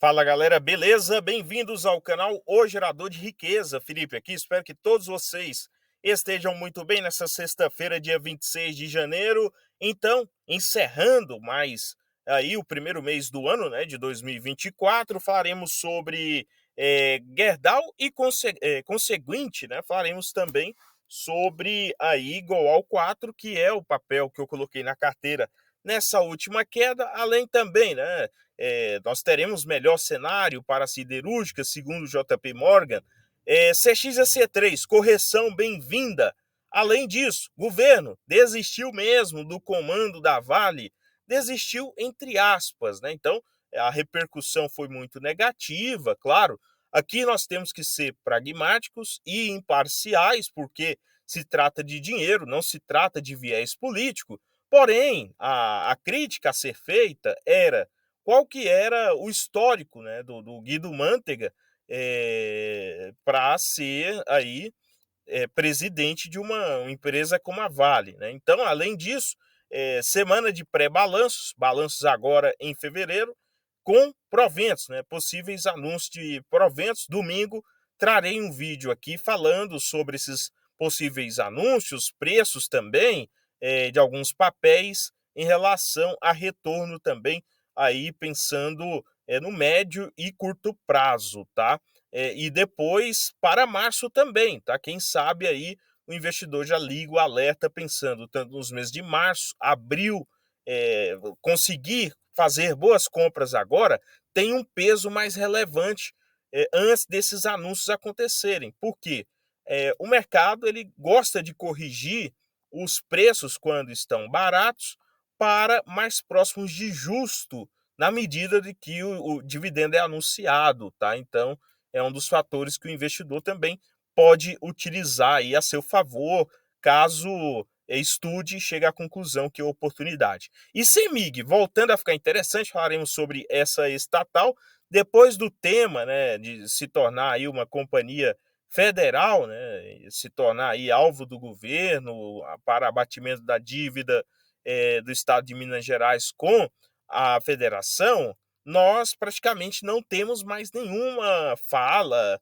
Fala galera, beleza? Bem-vindos ao canal O Gerador de Riqueza. Felipe aqui, espero que todos vocês estejam muito bem nessa sexta-feira, dia 26 de janeiro. Então, encerrando mais aí o primeiro mês do ano, né, de 2024, falaremos sobre Gerdau e conseguinte, né, falaremos também sobre aí Goal 4, que é o papel que eu coloquei na carteira nessa última queda, além também, né, nós teremos melhor cenário para a siderúrgica, segundo o JP Morgan. CXC3, correção bem-vinda. Além disso, governo desistiu mesmo do comando da Vale, desistiu entre aspas, né? Então, a repercussão foi muito negativa, claro. Aqui nós temos que ser pragmáticos e imparciais, porque se trata de dinheiro, não se trata de viés político. Porém, a crítica a ser feita era qual que era o histórico, né, do Guido Mantega para ser aí presidente de uma empresa como a Vale, né? Então, além disso, semana de pré-balanços, balanços agora em fevereiro, com proventos, né? Possíveis anúncios de proventos. Domingo trarei um vídeo aqui falando sobre esses possíveis anúncios, preços também de alguns papéis em relação a retorno também, aí pensando no médio e curto prazo, tá? E depois para março também, tá? Quem sabe aí o investidor já liga o alerta pensando tanto nos meses de março, abril, conseguir fazer boas compras agora tem um peso mais relevante antes desses anúncios acontecerem. Por quê? O mercado ele gosta de corrigir os preços quando estão baratos para mais próximos de justo na medida de que o dividendo é anunciado, tá? Então, é um dos fatores que o investidor também pode utilizar aí a seu favor, caso estude e chegue à conclusão que é oportunidade. E CEMIG, voltando a ficar interessante, falaremos sobre essa estatal, depois do tema, né, de se tornar aí uma companhia federal, né, se tornar aí alvo do governo para abatimento da dívida do estado de Minas Gerais com a federação, nós praticamente não temos mais nenhuma fala,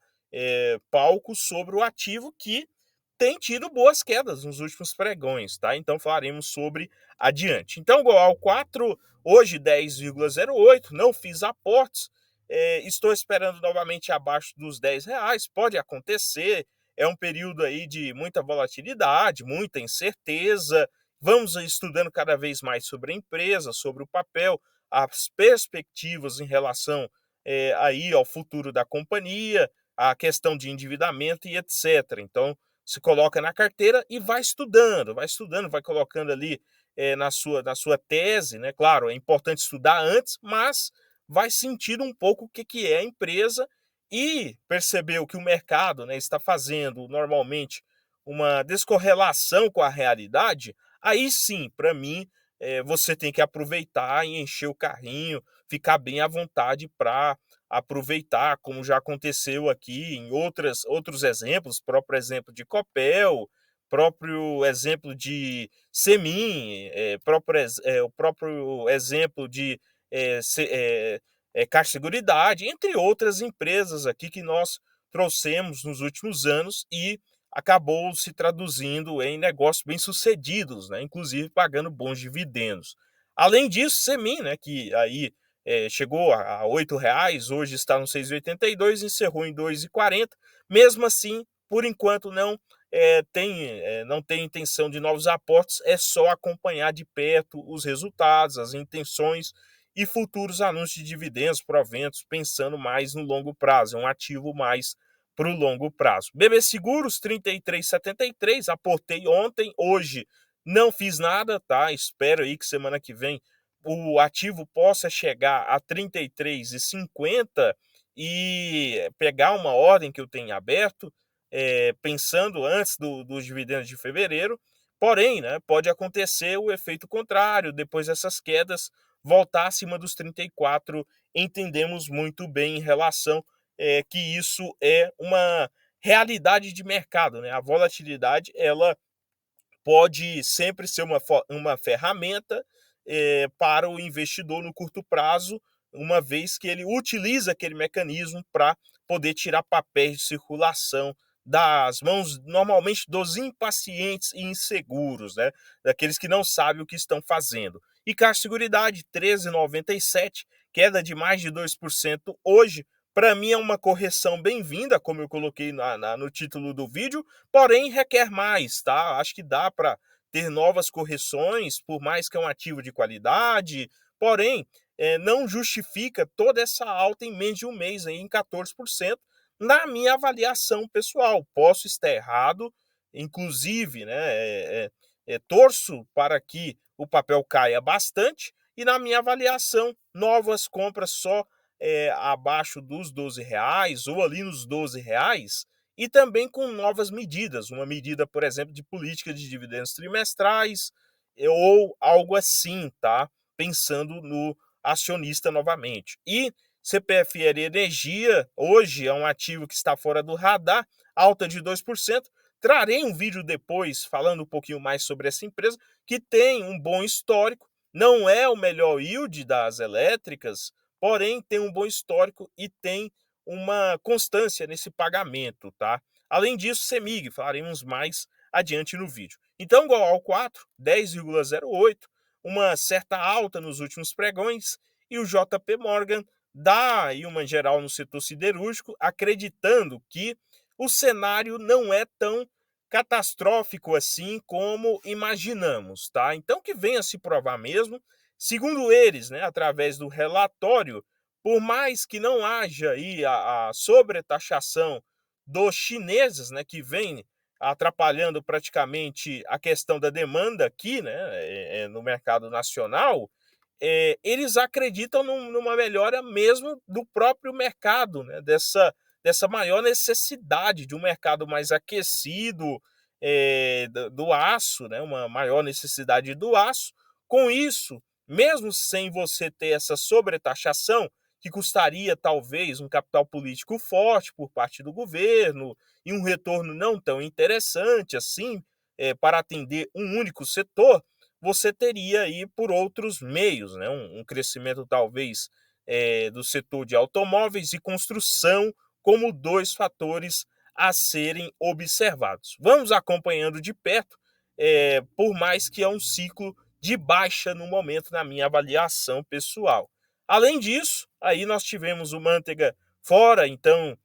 palco sobre o ativo que tem tido boas quedas nos últimos pregões, tá? Então falaremos sobre adiante. Então, Goal 4, hoje 10,08, não fiz aportes, estou esperando novamente abaixo dos R$ 10, pode acontecer, é um período aí de muita volatilidade, muita incerteza, vamos estudando cada vez mais sobre a empresa, sobre o papel, as perspectivas em relação aí ao futuro da companhia, a questão de endividamento e etc. Então, se coloca na carteira e vai estudando, vai colocando ali na sua tese, né? Claro, é importante estudar antes, mas vai sentir um pouco o que é a empresa e perceber o que o mercado, né, está fazendo normalmente uma descorrelação com a realidade, aí sim, para mim, você tem que aproveitar e encher o carrinho, ficar bem à vontade para aproveitar, como já aconteceu aqui em outros exemplos, próprio exemplo de Copel, próprio exemplo de Semin, o próprio exemplo de Caixa Seguridade, entre outras empresas aqui que nós trouxemos nos últimos anos e acabou se traduzindo em negócios bem-sucedidos, né? Inclusive pagando bons dividendos. Além disso, Semin, né, que aí chegou a R$ 8, hoje está no 6,82, encerrou em 2,40. Mesmo assim, por enquanto não tem intenção de novos aportes, é só acompanhar de perto os resultados, as intenções e futuros anúncios de dividendos, proventos, pensando mais no longo prazo, é um ativo mais para o longo prazo. BB Seguros, 33,73, aportei ontem, hoje não fiz nada, tá? Espero aí que semana que vem o ativo possa chegar a 33,50 e pegar uma ordem que eu tenho aberto, pensando antes dos dividendos de fevereiro. Porém, né, pode acontecer o efeito contrário, depois dessas quedas, voltar acima dos 34, entendemos muito bem em relação que isso é uma realidade de mercado, né? A volatilidade, ela pode sempre ser uma ferramenta para o investidor no curto prazo, uma vez que ele utiliza aquele mecanismo para poder tirar papéis de circulação das mãos, normalmente dos impacientes e inseguros, né? Daqueles que não sabem o que estão fazendo. E Caixa Seguridade, 13,97, queda de mais de 2% hoje. Para mim é uma correção bem-vinda, como eu coloquei no título do vídeo, porém requer mais, tá? Acho que dá para ter novas correções, por mais que é um ativo de qualidade, porém não justifica toda essa alta em menos de um mês, aí, em 14%, na minha avaliação pessoal. Posso estar errado, inclusive, né, torço para que o papel caia bastante, e na minha avaliação, novas compras só abaixo dos R$ 12 ou ali nos R$ 12, e também com novas medidas, uma medida, por exemplo, de política de dividendos trimestrais ou algo assim, tá? Pensando no acionista novamente. E CPFL Energia, hoje é um ativo que está fora do radar, alta de 2%. Trarei um vídeo depois falando um pouquinho mais sobre essa empresa, que tem um bom histórico, não é o melhor yield das elétricas, porém tem um bom histórico e tem uma constância nesse pagamento, tá? Além disso, CEMIG, falaremos mais adiante no vídeo. Então, igual ao 4, 10,08, uma certa alta nos últimos pregões, e o JP Morgan dá aí uma geral no setor siderúrgico, acreditando que o cenário não é tão catastrófico assim como imaginamos, tá? Então que venha se provar mesmo, segundo eles, né, através do relatório, por mais que não haja aí a sobretaxação dos chineses, né, que vem atrapalhando praticamente a questão da demanda aqui, né, no mercado nacional, eles acreditam numa melhora mesmo do próprio mercado, né, dessa maior necessidade de um mercado mais aquecido, do aço, né, uma maior necessidade do aço. Com isso, mesmo sem você ter essa sobretaxação, que custaria talvez um capital político forte por parte do governo e um retorno não tão interessante assim, para atender um único setor, você teria aí por outros meios, né, um crescimento talvez do setor de automóveis e construção como dois fatores a serem observados. Vamos acompanhando de perto, por mais que é um ciclo de baixa no momento, na minha avaliação pessoal. Além disso, aí nós tivemos o Manteiga fora, então,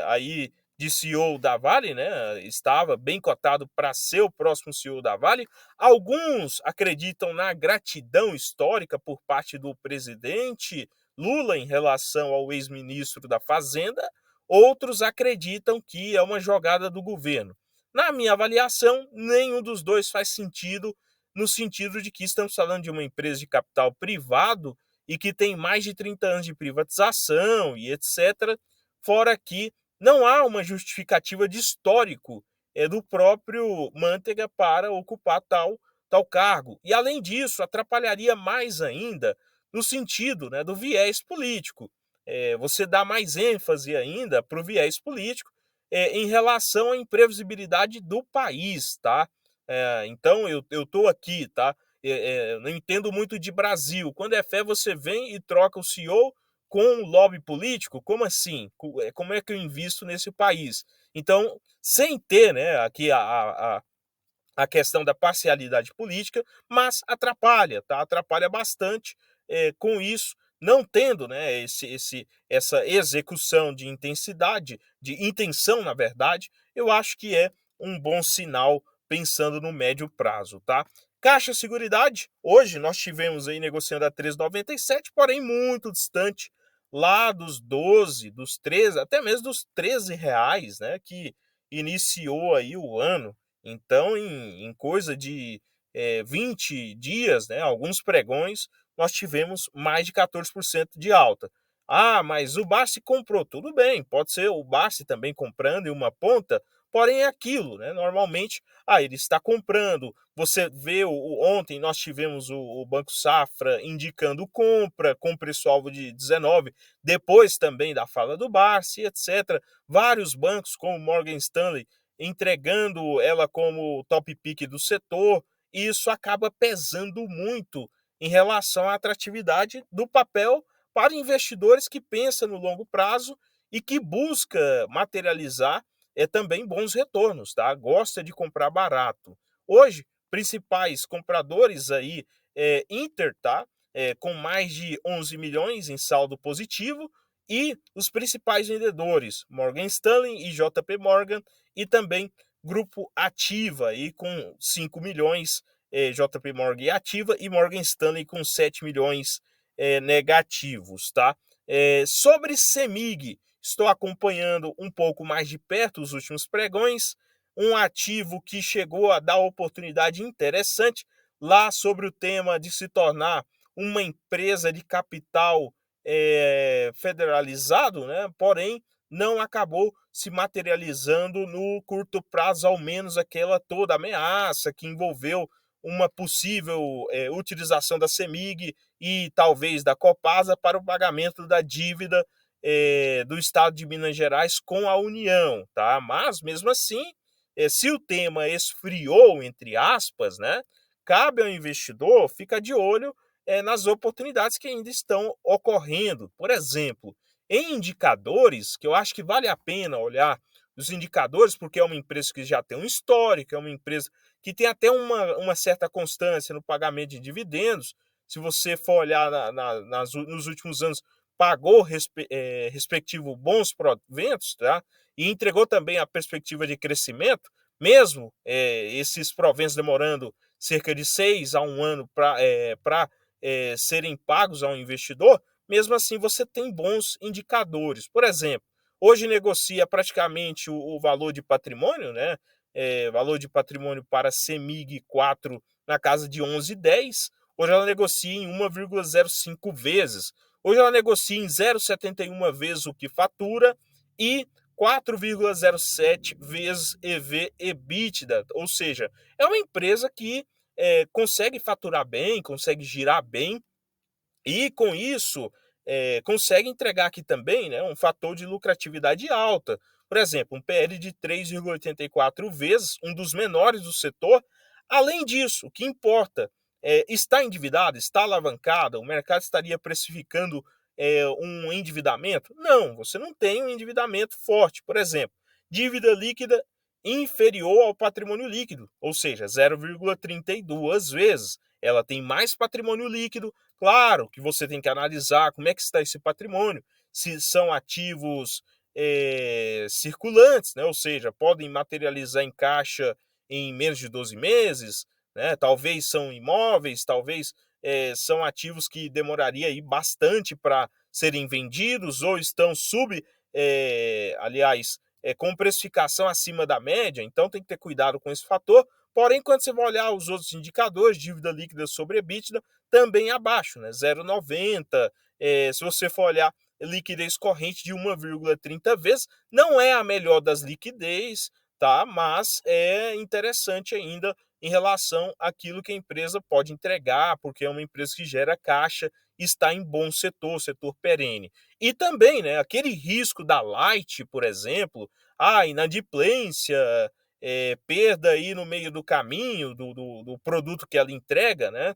aí de CEO da Vale, né? Estava bem cotado para ser o próximo CEO da Vale. Alguns acreditam na gratidão histórica por parte do presidente Lula em relação ao ex-ministro da Fazenda, outros acreditam que é uma jogada do governo. Na minha avaliação, nenhum dos dois faz sentido, no sentido de que estamos falando de uma empresa de capital privado e que tem mais de 30 anos de privatização e etc., fora que não há uma justificativa de histórico do próprio Manteiga para ocupar tal cargo. E, além disso, atrapalharia mais ainda no sentido, né, do viés político. Você dá mais ênfase ainda para o viés político em relação à imprevisibilidade do país, tá? Então, eu estou aqui, tá? Não entendo muito de Brasil. Quando é fé, você vem e troca o CEO com um lobby político? Como assim? Como é que eu invisto nesse país? Então, sem ter, né, aqui a questão da parcialidade política, mas atrapalha, tá? Atrapalha bastante com isso, não tendo, né, essa execução de intensidade, de intenção, na verdade, eu acho que é um bom sinal pensando no médio prazo, tá? Caixa Seguridade, hoje nós tivemos aí negociando a 3,97, porém muito distante lá dos 12, dos 13, até mesmo dos R$ 13, né, que iniciou aí o ano. Então, em coisa de 20 dias, né, alguns pregões, nós tivemos mais de 14% de alta. Ah, mas o Barsi comprou. Tudo bem, pode ser o Barsi também comprando em uma ponta, porém é aquilo, né? Normalmente, ele está comprando. Você vê, ontem nós tivemos o Banco Safra indicando compra, com preço-alvo de 19, depois também da fala do Barsi, etc. Vários bancos, como Morgan Stanley, entregando ela como top pick do setor, e isso acaba pesando muito em relação à atratividade do papel para investidores que pensam no longo prazo e que busca materializar também bons retornos, tá? Gosta de comprar barato. Hoje, principais compradores aí, Inter, tá? Com mais de 11 milhões em saldo positivo, e os principais vendedores, Morgan Stanley e JP Morgan, e também Grupo Ativa, aí com 5 milhões, JP Morgan Ativa, e Morgan Stanley com 7 milhões negativos, tá? Sobre CEMIG, estou acompanhando um pouco mais de perto os últimos pregões, um ativo que chegou a dar oportunidade interessante lá sobre o tema de se tornar uma empresa de capital federalizado, né? Porém, não acabou se materializando no curto prazo, ao menos aquela toda ameaça que envolveu uma possível utilização da CEMIG e talvez da Copasa para o pagamento da dívida do Estado de Minas Gerais com a União, tá? Mas, mesmo assim, se o tema esfriou, entre aspas, né, cabe ao investidor ficar de olho nas oportunidades que ainda estão ocorrendo. Por exemplo, em indicadores, que eu acho que vale a pena olhar os indicadores, porque é uma empresa que já tem um histórico, é uma empresa que tem até uma certa constância no pagamento de dividendos. Se você for olhar nos últimos anos, pagou respectivo bons proventos, tá? E entregou também a perspectiva de crescimento, mesmo esses proventos demorando cerca de 6 a 1 ano para serem pagos ao investidor. Mesmo assim você tem bons indicadores. Por exemplo, hoje negocia praticamente o valor de patrimônio, né? Valor de patrimônio para CEMIG 4 na casa de 11,10. Hoje ela negocia em 1,05 vezes. Hoje ela negocia em 0,71 vezes o que fatura e 4,07 vezes EV/EBITDA. Ou seja, é uma empresa que consegue faturar bem, consegue girar bem, e com isso consegue entregar aqui também, né, um fator de lucratividade alta. Por exemplo, um PL de 3,84 vezes, um dos menores do setor. Além disso, o que importa está endividada, está alavancada, o mercado estaria precificando um endividamento? Não, você não tem um endividamento forte. Por exemplo, dívida líquida inferior ao patrimônio líquido, ou seja, 0,32 vezes. Ela tem mais patrimônio líquido. Claro que você tem que analisar como é que está esse patrimônio, se são ativos circulantes, né? Ou seja, podem materializar em caixa em menos de 12 meses, né? Talvez são imóveis, talvez são ativos que demoraria aí bastante para serem vendidos, ou estão aliás, com precificação acima da média. Então tem que ter cuidado com esse fator. Porém, quando você vai olhar os outros indicadores, dívida líquida sobre EBITDA, também abaixo, né? 0,90. Se você for olhar liquidez corrente de 1,30 vezes, não é a melhor das liquidez, tá? Mas é interessante ainda em relação àquilo que a empresa pode entregar, porque é uma empresa que gera caixa, está em bom setor perene. E também, né, aquele risco da Light, por exemplo, inadimplência, perda aí no meio do caminho do produto que ela entrega, né?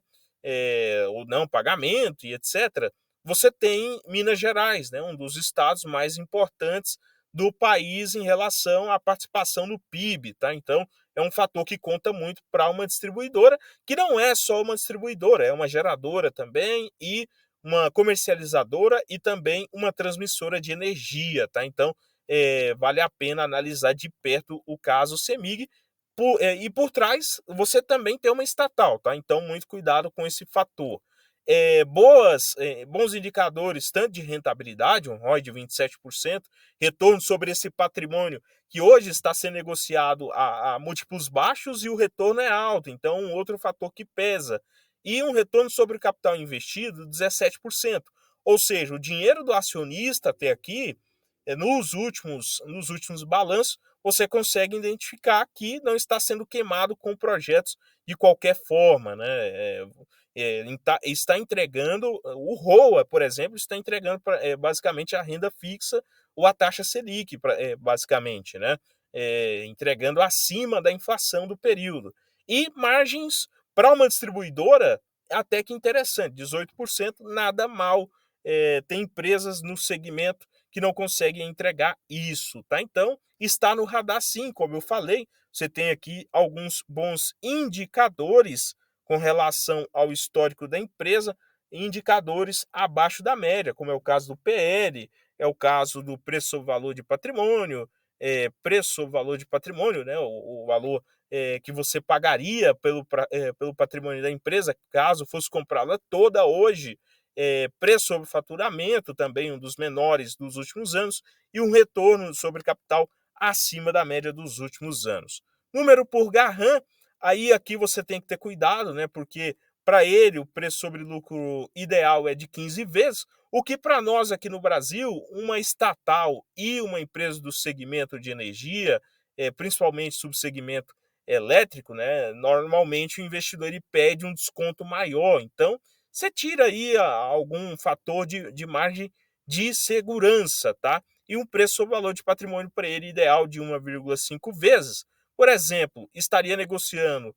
Ou não pagamento e etc. Você tem Minas Gerais, né? Um dos estados mais importantes do país em relação à participação no PIB, tá? Então, é um fator que conta muito para uma distribuidora, que não é só uma distribuidora, é uma geradora também e uma comercializadora e também uma transmissora de energia, tá? Então, vale a pena analisar de perto o caso CEMIG. E por trás você também tem uma estatal, tá? Então, muito cuidado com esse fator. Bons indicadores, tanto de rentabilidade, um ROI de 27%, retorno sobre esse patrimônio que hoje está sendo negociado a múltiplos baixos e o retorno é alto, então um outro fator que pesa. E um retorno sobre o capital investido, 17%. Ou seja, o dinheiro do acionista até aqui, nos últimos balanços, você consegue identificar que não está sendo queimado com projetos de qualquer forma, né? Está entregando, o ROA, por exemplo, está entregando basicamente a renda fixa ou a taxa Selic, basicamente, né? Entregando acima da inflação do período. E margens para uma distribuidora até que interessante, 18%, nada mal. Tem empresas no segmento que não conseguem entregar isso, tá? Então, está no radar sim, como eu falei, você tem aqui alguns bons indicadores com relação ao histórico da empresa, indicadores abaixo da média, como é o caso do PL, é o caso do preço sobre valor de patrimônio, preço sobre valor de patrimônio, né, o valor que você pagaria pelo patrimônio da empresa, caso fosse comprá-la toda hoje, preço sobre faturamento, também um dos menores dos últimos anos, e um retorno sobre capital acima da média dos últimos anos. Número por Garran, aí aqui você tem que ter cuidado, né, porque para ele o preço sobre lucro ideal é de 15 vezes, o que para nós aqui no Brasil, uma estatal e uma empresa do segmento de energia, principalmente subsegmento elétrico, né, normalmente o investidor ele pede um desconto maior. Então, você tira aí algum fator de margem de segurança, tá? E um preço sobre valor de patrimônio para ele ideal de 1,5 vezes. Por exemplo, estaria negociando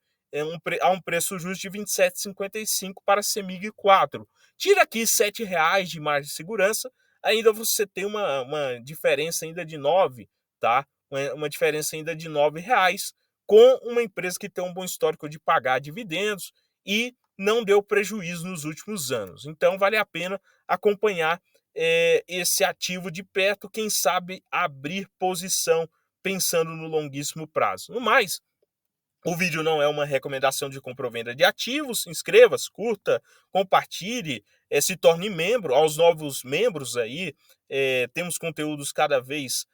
a um preço justo de R$ 27,55 para a CEMIG 4. Tira aqui R$ 7,00 de margem de segurança, ainda você tem uma diferença ainda de 9, tá? Uma diferença ainda de R$ 9,00 com uma empresa que tem um bom histórico de pagar dividendos e não deu prejuízo nos últimos anos. Então, vale a pena acompanhar esse ativo de perto, quem sabe abrir posição pensando no longuíssimo prazo. No mais, o vídeo não é uma recomendação de compra ou venda de ativos. Inscreva-se, curta, compartilhe, se torne membro. Aos novos membros aí, temos conteúdos cada vez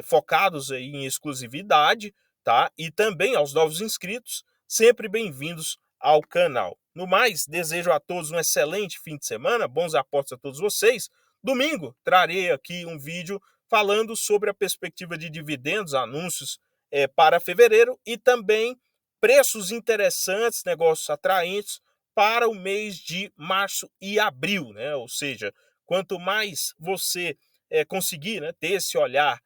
focados aí em exclusividade, tá? E também aos novos inscritos, sempre bem-vindos ao canal. No mais, desejo a todos um excelente fim de semana, bons aportes a todos vocês. Domingo, trarei aqui um vídeo falando sobre a perspectiva de dividendos, anúncios para fevereiro e também preços interessantes, negócios atraentes para o mês de março e abril, né? Ou seja, quanto mais você conseguir, né, ter esse olhar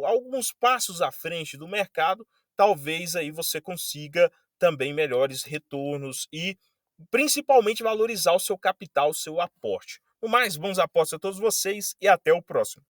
alguns passos à frente do mercado, talvez aí você consiga também melhores retornos e principalmente valorizar o seu capital, o seu aporte. No mais, bons aportes a todos vocês e até o próximo.